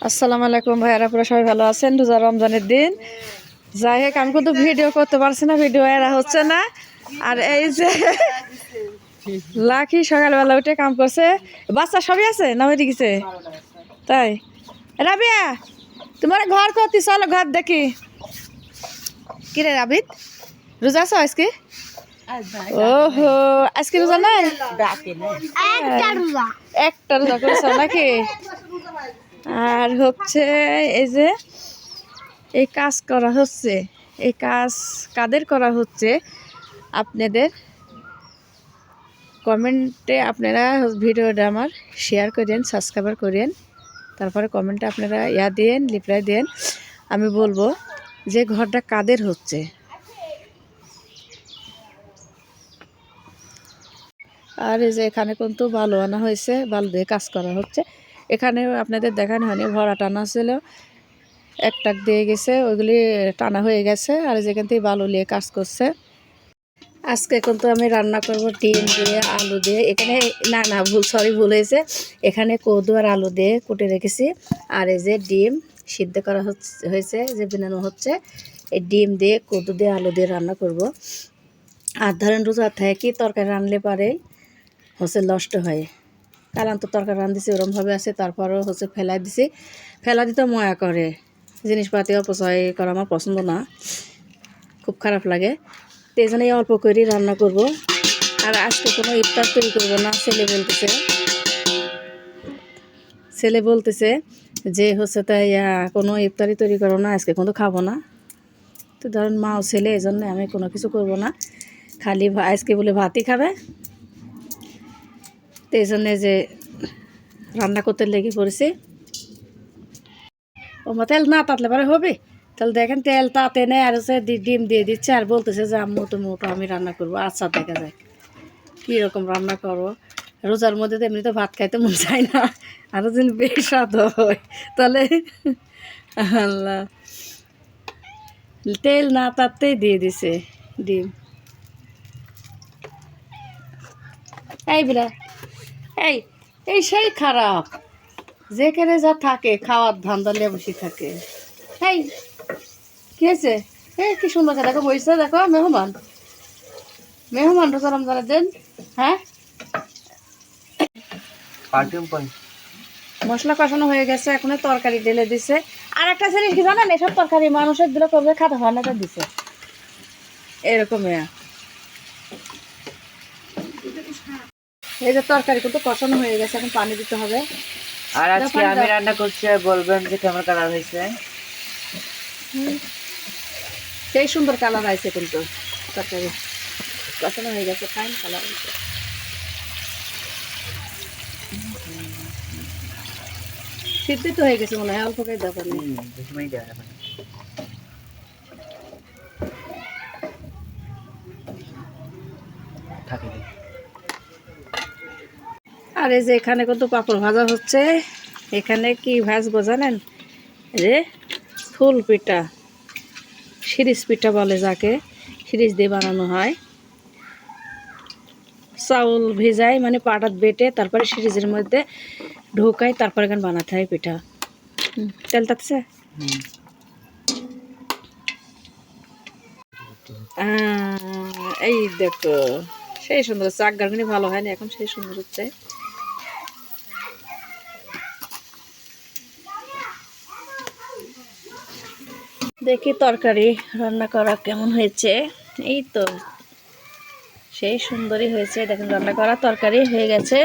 আসসালামু আলাইকুম ভাইয়ারা, আপনারা সবাই ভালো আছেন? রোজা রমজানের দিন। যাই হোক, আমি কিন্তু ভিডিও করতে পারছি না, ভিডিও এরা হচ্ছে না। আর এই যে লাকি সকালবেলা উঠে কাম করছে। বাচ্চা সবই আছে না হয়ে গেছে? তাই রাবিয়া, তোমার ঘর করতে চলো, ঘর দেখি। কিরে রাবিদ, রোজা আছো আজকে? ওহো, আজকে রোজা নাই? একটা রোজা করেছো নাকি? আর হচ্ছে এই যে এই কাজ করা হচ্ছে, এই কাজ কাদের করা হচ্ছে আপনাদের কমেন্টে আপনারা ভিডিওটা আমার শেয়ার করেন, সাবস্ক্রাইব করেন, তারপরে কমেন্টে আপনারা দেন, রিপ্লাই দেন। আমি বলবো যে ঘরটা কাদের হচ্ছে। আর এই যে এখানে কিন্তু বালু আনা হয়েছে, বালু দিয়ে কাজ করা হচ্ছে। এখানে আপনাদের দেখানো হয়নি, ভরা টানা ছিল, একটাক দিয়ে গেছে, ওইগুলি টানা হয়ে গেছে। আর যেখান থেকে বালু নিয়ে কাজ করছে। আজকে কিন্তু আমি রান্না করব ডিম দিয়ে, আলু দিয়ে। এখানে না ভুল হয়েছে। এখানে কদু আর আলু দিয়ে কুটে রেখেছি। আর এই যে ডিম সিদ্ধ করা হয়েছে, যে বানানো হচ্ছে। এই ডিম দিয়ে, কদু দিয়ে, আলু দিয়ে রান্না করব। আর ধরেন রোজা থাকে কি তরকারি রানলে পারে হচ্ছে নষ্ট হয়। কারণ তো তরকারি রাঁধতেছি ওরমভাবে আছে, তারপরও হচ্ছে ফেলা দিতে ময়া করে। জিনিসপাতি অপচয় করা আমার পছন্দ না, খুব খারাপ লাগে। তো এই জন্যই অল্প করে রান্না করব। আর আজকে কোনো ইফতার তৈরি করবো না। ছেলে বলতেছে যে হচ্ছে তাই কোনো ইফতারি তৈরি করো না, আজকে কিন্তু খাবো না। তো ধরেন মা ও ছেলে, এই জন্য আমি কোনো কিছু করব না, খালি আজকে বলে ভাতই খাবে। তো এই জন্যে যে রান্না করতে লেগে পড়েছি। ও মা তেল না তাতলে পরে হবে? তাহলে দেখেন তেল তাতে নেই, আর হচ্ছে ডিম দিয়ে দিচ্ছে, আর বলতেছে যে আম্মু তুমি ওটা আমি রান্না করবো। আচ্ছা, দেখা যায় কীরকম রান্না করো। রোজার মধ্যে তো এমনি তো ভাত খাইতে মন চায় না, আরও যদি বেশ স্বাদ হয় তাহলে আল্লাহ। তেল না তাতেই দিয়ে দিছে ডিম। এই বিরা, এই এই সেই খারাপ, যেখানে যা থাকে খাওয়ার ধান্দা নিয়ে বসে থাকে। এই কি হয়েছে? এই কি সুন্দর দেখো বইছে, দেখো মেহমান রোজা রমজানের দিন। হ্যাঁ, মশলা কষানো হয়ে গেছে, এখন তরকারি ঢেলে দিছে। আর একটা জিনিস কি জানেন, এসব তরকারি মানুষের দিলে করবে খাতা ভান্নাটা দিছে এরকম। এই যে তরকারি কিন্তু কষানো হয়ে গেছে, এখন পানি দিতে হবে। আর আজকে আমি রান্না করছি, বলবেন যে কেমন কালার হয়েছে। সেই সুন্দর কালার আছে, কিন্তু তরকারি কষানো হয়ে গেছে, ফাইন কালার হয়েছে। সিদ্ধ তো হয়ে গেছে মনে হয়, অল্প করে দরকার নেই। আর এই যে এখানে কত পাপড় ভাজা হচ্ছে। এখানে কি ভাজবো জানেন? রে ফুল পিঠা, সিরিজ পিঠা বলে যাকে, সিরিজ দিয়ে বানানো হয়। চাউল ভেজায়, মানে পাটাত বেটে তারপরে সিরিজের মধ্যে ঢোকায়, তারপরে এখানে বানাতে হয় পিঠা। তেল তাপছে। এই দেখো সেই সুন্দর হচ্ছে। আগারগুনি ভালো হয়নি, এখন সেই সুন্দর হচ্ছে। দেখি তরকারি রান্না করা কেমন হয়েছে। এই তো সেই সুন্দরই হয়েছে, দেখেন রান্না করা তরকারি হয়ে গেছে।